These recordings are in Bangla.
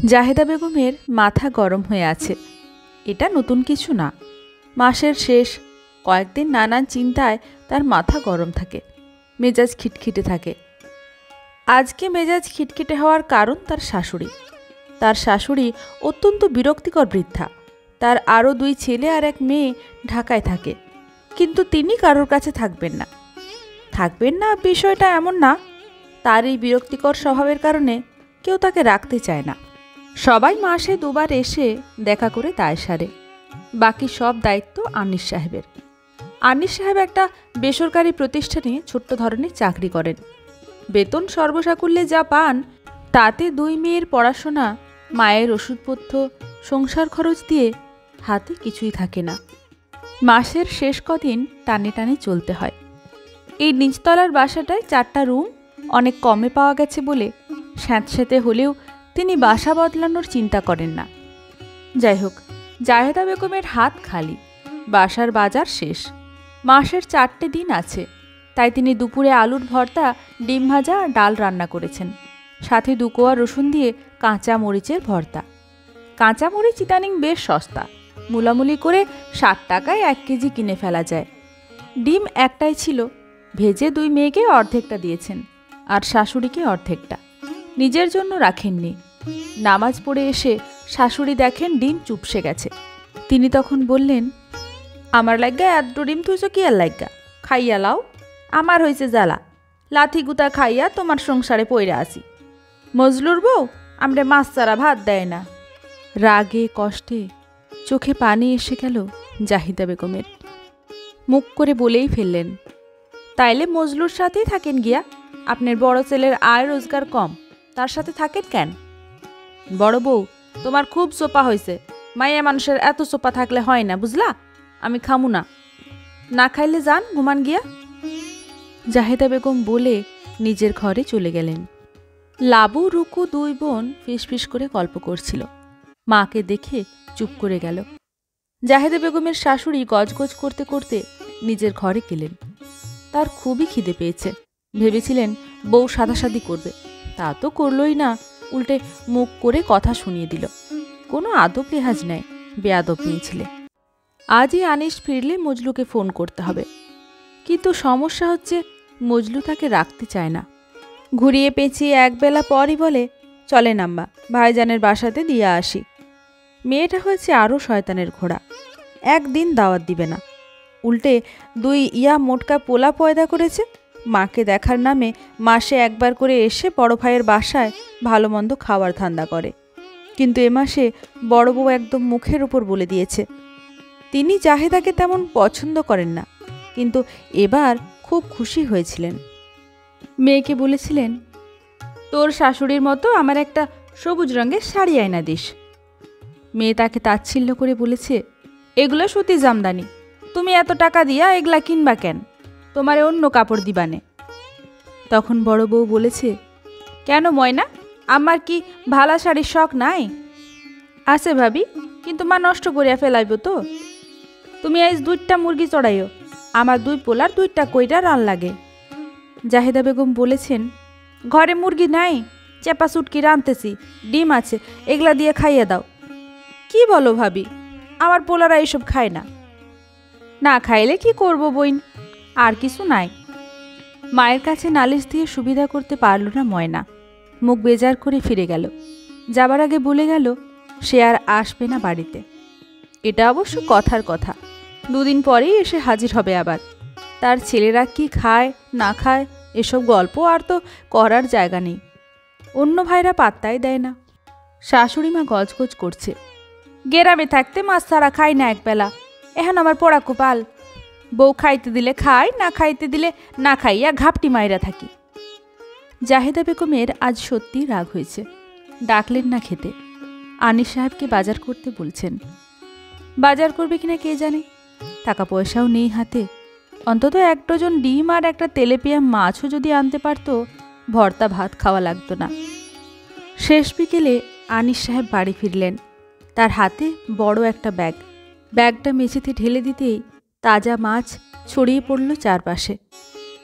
জাহেদা বেগমের মাথা গরম হয়ে আছে। এটা নতুন কিছু না। মাসের শেষ কয়েকদিন নানান চিন্তায় তার মাথা গরম থাকে, মেজাজ খিটখিটে থাকে। আজকে মেজাজ খিটখিটে হওয়ার কারণ তার শাশুড়ি। তার শাশুড়ি অত্যন্ত বিরক্তিকর বৃদ্ধা। তার আরও 2 ছেলে আর 1 মেয়ে ঢাকায় থাকে, কিন্তু তিনি কারোর কাছে থাকবেন না বিষয়টা এমন না। তার এই বিরক্তিকর স্বভাবের কারণে কেউ তাকে রাখতে চায় না। সবাই মাসে 2 বার এসে দেখা করে দায় সারে। বাকি সব দায়িত্ব আনিস সাহেবের। আনিস সাহেব একটা বেসরকারি প্রতিষ্ঠানে ছোট্ট ধরনের চাকরি করেন। বেতন সর্বসাকুল্যে যা পান তাতে 2 মেয়ের পড়াশোনা, মায়ের ওষুধপত্র, সংসার খরচ দিয়ে হাতে কিছুই থাকে না। মাসের শেষ কদিন টানে টানে চলতে হয়। এই নিচতলার বাসাটায় 4টা রুম অনেক কমে পাওয়া গেছে বলে স্যাঁতস্যাঁতে হলেও তিনি বাসা বদলানোর চিন্তা করেন না। যাই হোক, জাহেদা বেগমের হাত খালি, বাসার বাজার শেষ। মাসের 4টে দিন আছে, তাই তিনি দুপুরে আলুর ভর্তা, ডিম ভাজা আর ডাল রান্না করেছেন, সাথে 2 কোয়া রসুন দিয়ে কাঁচা মরিচের ভর্তা। কাঁচা মরিচ ইদানিং বেশ সস্তা, মুলামুলি করে 60 টাকায় 1 কেজি কিনে ফেলা যায়। ডিম একটাই ছিল, ভেজে 2 মেয়েকে অর্ধেকটা দিয়েছেন আর শাশুড়িকে অর্ধেকটা, নিজের জন্য রাখেননি। নামাজ পড়ে এসে শাশুড়ি দেখেন ডিম চুপসে গেছে। তিনি তখন বললেন, আমার লাগ্গা এত ডিম থুইছো কি আর লাগ্গা, খাইয়া লাও, আমার হয়েছে জ্বালা, লাথি গুতা খাইয়া তোমার সংসারে পইরা আসি। মজলুর বউ আমরে মাছ ছাড়া ভাত দেয় না। রাগে কষ্টে চোখে পানি এসে গেল জাহিদা বেগমের। মুখ করে বলেই ফেললেন, তাইলে মজলুর সাথেই থাকেন গিয়া, আপনার বড় ছেলের আয় রোজগার কম, তার সাথে থাকেন কেন? বড় বউ, তোমার খুব সোপা হয়েছে, মাইয়া মানুষের এত সোপা থাকলে হয় না, বুঝলা? আমি খামু না, না খাইলে যান ঘুমান গিয়া। জাহেদা বেগম বলে নিজের ঘরে চলে গেলেন। লাবু রুকু 2 বোন ফিসফিস করে গল্প করছিল। মাকে দেখে চুপ করে গেল। জাহেদা বেগমের শাশুড়ি গজগজ করতে করতে নিজের ঘরে গেলেন। তার খুবই খিদে পেয়েছে। ভেবেছিলেন বউ সাদাসাদি করবে, তা তো করলই না, উল্টে মুখ করে কথা শুনিয়ে দিল। কোনো আদব লেহাজ নেই, বেয়াদব নিয়েছিলে। আজই আনিস ফিরলে মজলুকে ফোন করতে হবে, কিন্তু সমস্যা হচ্ছে মজলু তাকে রাখতে চায় না। ঘুরিয়ে পেঁচিয়ে একবেলা পরই বলে, চলেন আম্মা, ভাইজানের বাসাতে দিয়ে আসি। মেয়েটা হয়েছে আরও শয়তানের ঘোড়া, একদিন দাওয়াত দিবে না, উল্টে 2 ইয়া মোটকা পোলা পয়দা করেছে। মাকে দেখার নামে মাসে 1 বার করে এসে বড় ভাইয়ের বাসায় ভালো মন্দ খাওয়ার ধান্দা করে। কিন্তু এ মাসে বড় বউ একদম মুখের উপর বলে দিয়েছে তিনি জাহেদাকে তেমন পছন্দ করেন না, কিন্তু এবার খুব খুশি হয়েছিলেন। মেয়েকে বলেছিলেন, তোর শাশুড়ির মতো আমার একটা সবুজ রঙের শাড়ি আয়না দিস। মেয়ে তাকে তাচ্ছিল্য করে বলেছে, এগুলো সুতি জামদানি, তুমি এত টাকা দিয়া এগুলা কিনবা কেন, তোমারে অন্য কাপড় দিবানে। তখন বড় বউ বলেছে, কেন ময়না, আমার কি ভালা শাড়ির শখ নাই? আছে ভাবি, কিন্তু মা নষ্ট করিয়া ফেলাইব তো। তুমি আজ 2টা মুরগি চড়াইও, আমার 2 পোলার 2টা কইরা রান লাগে। জাহেদা বেগম বলেছেন, ঘরে মুরগি নাই, চেপা সুটকি রানতেছি, ডিম আছে, এগুলা দিয়ে খাইয়ে দাও। কি বলো ভাবি, আমার পোলারা এসব খায় না। না খাইলে কি করব বইন, আর কিছু নাই। মায়ের কাছে নালিশ দিয়ে সুবিধা করতে পারল না ময়না। মুখ বেজার করে ফিরে গেল। যাবার আগে বলে গেল সে আর আসবে না বাড়িতে। এটা অবশ্য কথার কথা, 2 দিন পরেই এসে হাজির হবে আবার। তার ছেলেরা কি খায় না খায় এসব গল্প আর তো করার জায়গা নেই। অন্য ভাইরা পাত্তাই দেয় না। শাশুড়ি মা গজগজ করছে, গেরামে থাকতে মাছ ছাড়া খাই না একবেলা, এখন আমার পড়া কোপাল, বউ খাইতে দিলে খাই, না খাইতে দিলে না খাইয়া ঘাপটি মাইরা থাকি। জাহেদা বেগমের আজ সত্যি রাগ হয়েছে। ডাকলেন না খেতে। আনিস সাহেবকে বাজার করতে বলছেন। বাজার করবে কিনা কে জানে, টাকা পয়সাও নেই হাতে। অন্তত 1 ডজন ডিম আর একটা তেলেপিয়া মাছও যদি আনতে পারত, ভর্তা ভাত খাওয়া লাগতো না। শেষ বিকেলে আনিস সাহেব বাড়ি ফিরলেন। তার হাতে বড় একটা ব্যাগ। ব্যাগটা মেঝেতে ঢেলে দিতেই তাজা মাছ ছড়িয়ে পড়ল চারপাশে।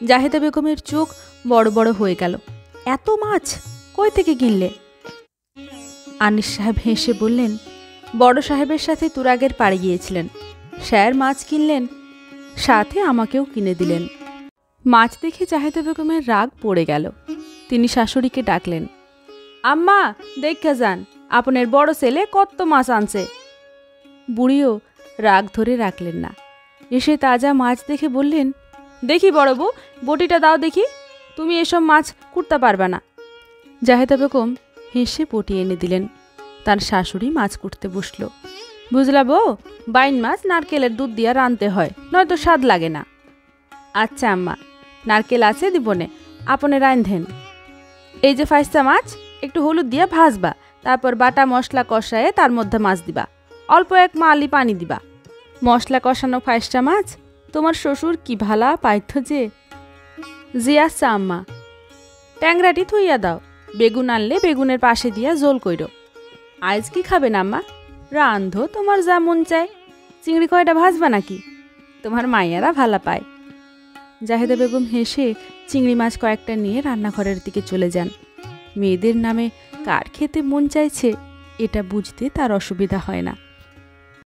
জাহেদা বেগমের চোখ বড় বড় হয়ে গেল। এত মাছ কই থেকে কিনলে? আনিস সাহেব হেসে বললেন, বড় সাহেবের সাথে তুরাগের পাড়ে গিয়েছিলেন, স্যার মাছ কিনলেন, সাথে আমাকেও কিনে দিলেন। মাছ দেখে জাহেদা বেগমের রাগ পড়ে গেল। তিনি শাশুড়িকে ডাকলেন, আম্মা দেখা যান, আপনার বড় ছেলে কত মাছ আনছে। বুড়িও রাগ ধরে রাখলেন না, এসে তাজা মাছ দেখে বললেন, দেখি বড় বউ, বটিটা দাও দেখি, তুমি এসব মাছ কুটতে পারবে না। জাহেদা বেগম হেসে বটি এনে দিলেন। তার শাশুড়ি মাছ কুটতে বসল। বুঝলা বউ, বাইন মাছ নারকেলের দুধ দিয়া রানতে হয়, নয়তো স্বাদ লাগে না। আচ্ছা আম্মা, নারকেল আছে দিবনে, আপনে রান্ধেন। এই যে ফাইস্তা মাছ, একটু হলুদ দিয়া ভাজবা, তারপর বাটা মশলা কষায়ে তার মধ্যে মাছ দিবা, অল্প এক মালি পানি দিবা। মশলা কষানো ফাইস্তা মাছ তোমার শ্বশুর কি ভালা পাইথ যে। জি আচ্ছা আম্মা। ট্যাংরাটি থইয়া দাও, বেগুন আনলে বেগুনের পাশে দিয়া জোল কইরো। আজ কি খাবেন আম্মা? রান্ধো তোমার যা মন চায়। চিংড়ি কয়টা ভাজবা নাকি? তোমার মাইয়ারা ভালা পায়। জাহেদা বেগম হেসে চিংড়ি মাছ কয়েকটা নিয়ে রান্নাঘরের দিকে চলে যান। মেয়েদের নামে কার খেতে মন চাইছে এটা বুঝতে তার অসুবিধা হয় না।